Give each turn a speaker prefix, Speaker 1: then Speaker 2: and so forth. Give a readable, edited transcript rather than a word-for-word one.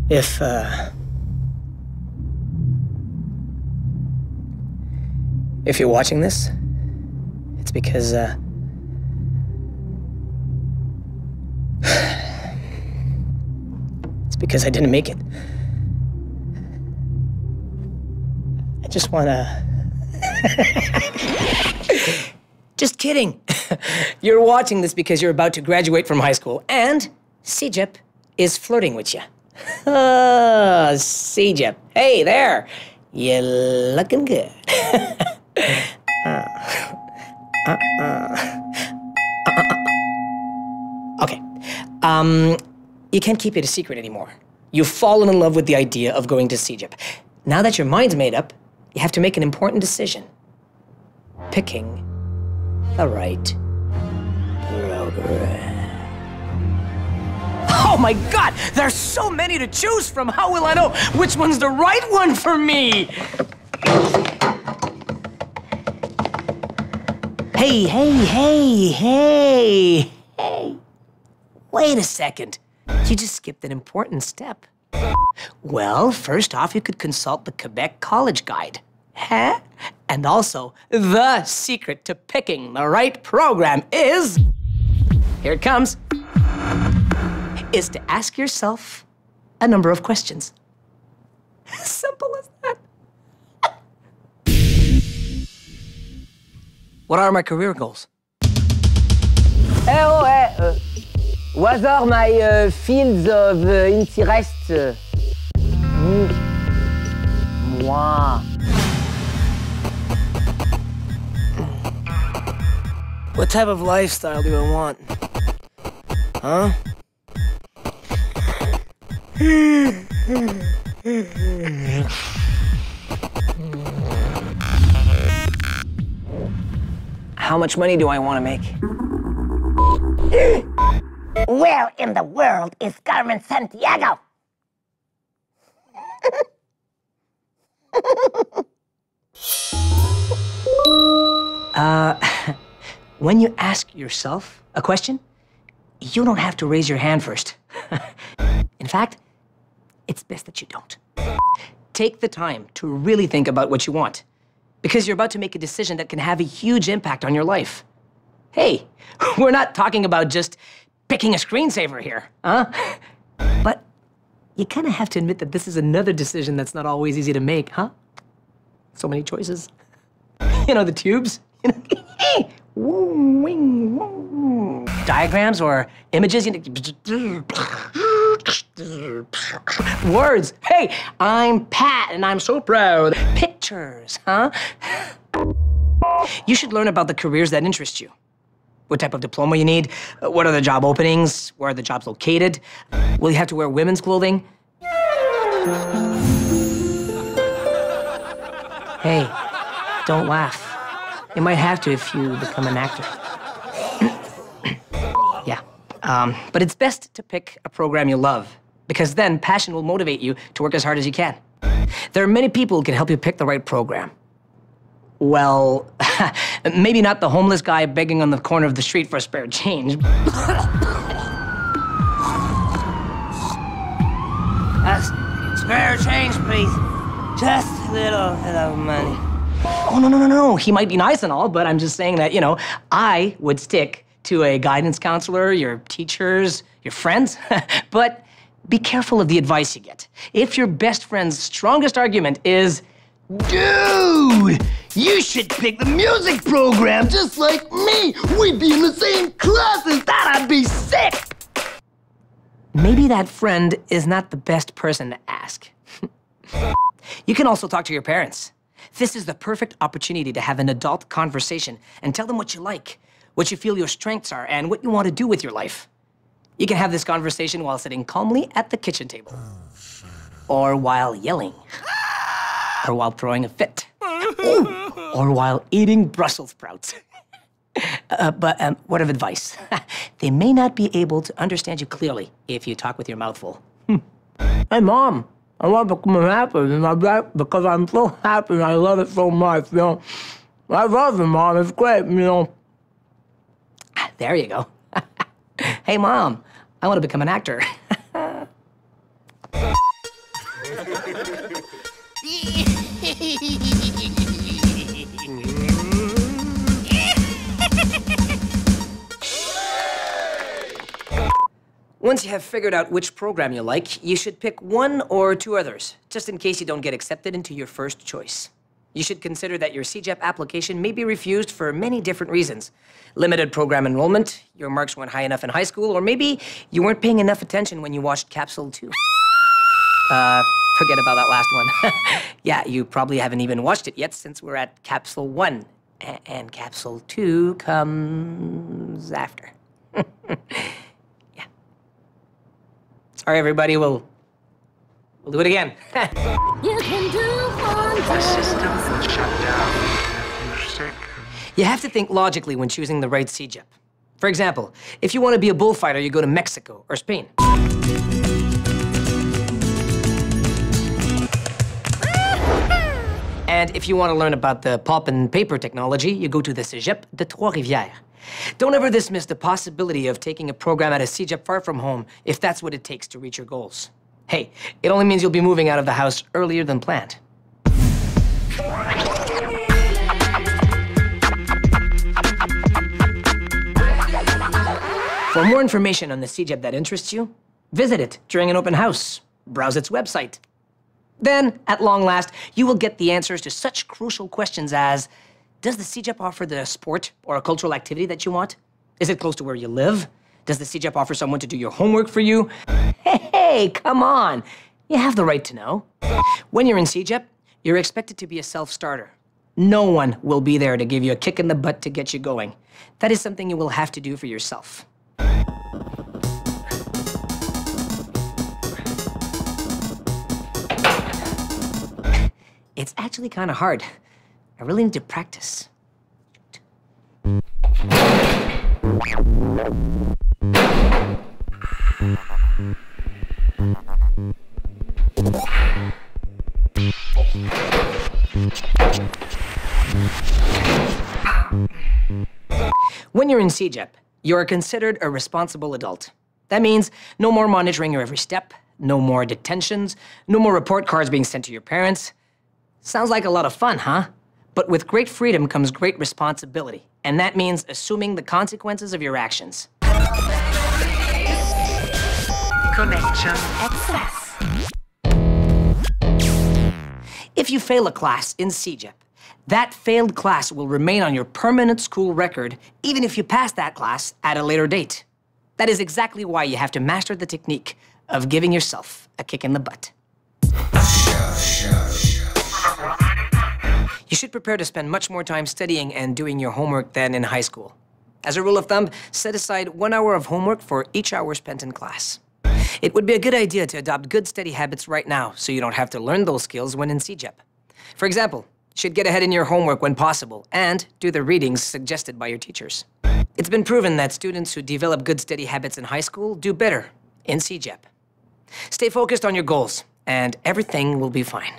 Speaker 1: If you're watching this, it's because, it's because I didn't make it. I just wanna... Just kidding. You're watching this because you're about to graduate from high school, and CEGEP is flirting with you. CEGEP. Hey there. You're looking good. Okay. You can't keep it a secret anymore. You've fallen in love with the idea of going to CEGEP. Now that your mind's made up, you have to make an important decision. Picking the right program. Oh my God! There's so many to choose from! How will I know which one's the right one for me? Hey. Wait a second. You just skipped an important step. Well, first off, you could consult the Quebec College Guide. Huh? And also, the secret to picking the right program is... Here it comes. Is to ask yourself a number of questions. Simple as that. What are my career goals?
Speaker 2: What are my fields of interest? Moi.
Speaker 1: What type of lifestyle do I want? Huh?
Speaker 2: How much money do I want to make?
Speaker 3: Where in the world is Carmen Sandiego?
Speaker 1: When you ask yourself a question, you don't have to raise your hand first. In fact, it's best that you don't. Take the time to really think about what you want, because you're about to make a decision that can have a huge impact on your life. Hey, we're not talking about just picking a screensaver here, huh? But you kind of have to admit that this is another decision that's not always easy to make, huh? So many choices. You know, the tubes? You know, diagrams or images? You know, words. Hey, I'm Pat and I'm so proud. Pictures, huh? You should learn about the careers that interest you. What type of diploma you need, what are the job openings, where are the jobs located, will you have to wear women's clothing? Hey, don't laugh. You might have to if you become an actor. Yeah, but it's best to pick a program you love, because then passion will motivate you to work as hard as you can. There are many people who can help you pick the right program. Well, maybe not the homeless guy begging on the corner of the street for a spare change.
Speaker 2: Spare change, please. Just a little bit of money.
Speaker 1: Oh, no. He might be nice and all, but I'm just saying that, you know, I would stick to a guidance counselor, your teachers, your friends. But be careful of the advice you get. If your best friend's strongest argument is,
Speaker 4: dude, you should pick the music program just like me. We'd be in the same classes. That'd be sick.
Speaker 1: maybe that friend is not the best person to ask. You can also talk to your parents. This is the perfect opportunity to have an adult conversation and tell them what you like, what you feel your strengths are, and what you want to do with your life. You can have this conversation while sitting calmly at the kitchen table, or while yelling, or while throwing a fit, or while eating Brussels sprouts. But word of advice, they may not be able to understand you clearly if you talk with your mouth full.
Speaker 2: Hey, Mom, I want to become happy in my life because I'm so happy and I love it so much, you know. I love it, Mom. It's great, you know.
Speaker 1: There you go. Hey, Mom, I want to become an actor. Once you have figured out which program you like, you should pick one or two others, just in case you don't get accepted into your first choice. You should consider that your CEGEP application may be refused for many different reasons. Limited program enrollment, your marks weren't high enough in high school, or maybe you weren't paying enough attention when you watched Capsule 2. Forget about that last one. Yeah, you probably haven't even watched it yet since we're at Capsule 1. And Capsule 2 comes after. Yeah. Sorry, everybody, we'll do it again.
Speaker 5: You can do
Speaker 6: The system will shut down if you're sick.
Speaker 1: You have to think logically when choosing the right CEGEP. For example, if you want to be a bullfighter, you go to Mexico or Spain. And if you want to learn about the pulp and paper technology, you go to the CEGEP de Trois-Rivières. Don't ever dismiss the possibility of taking a program at a CEGEP far from home if that's what it takes to reach your goals. Hey, it only means you'll be moving out of the house earlier than planned. For more information on the CEGEP that interests you, visit it during an open house. Browse its website. Then, at long last, you will get the answers to such crucial questions as, does the CEGEP offer the sport or a cultural activity that you want? Is it close to where you live? Does the CEGEP offer someone to do your homework for you? Hey, come on. You have the right to know. When you're in CEGEP, you're expected to be a self-starter. No one will be there to give you a kick in the butt to get you going. That is something you will have to do for yourself. It's actually kind of hard. I really need to practice. When you're in CEGEP, you're considered a responsible adult. That means no more monitoring your every step, no more detentions, no more report cards being sent to your parents. Sounds like a lot of fun, huh? But with great freedom comes great responsibility, and that means assuming the consequences of your actions.
Speaker 6: Connection access.
Speaker 1: If you fail a class in CEGEP, that failed class will remain on your permanent school record, even if you pass that class at a later date. That is exactly why you have to master the technique of giving yourself a kick in the butt. You should prepare to spend much more time studying and doing your homework than in high school. As a rule of thumb, set aside 1 hour of homework for each hour spent in class. It would be a good idea to adopt good study habits right now so you don't have to learn those skills when in CEGEP. For example, you should get ahead in your homework when possible and do the readings suggested by your teachers. It's been proven that students who develop good study habits in high school do better in CEGEP. Stay focused on your goals, and everything will be fine.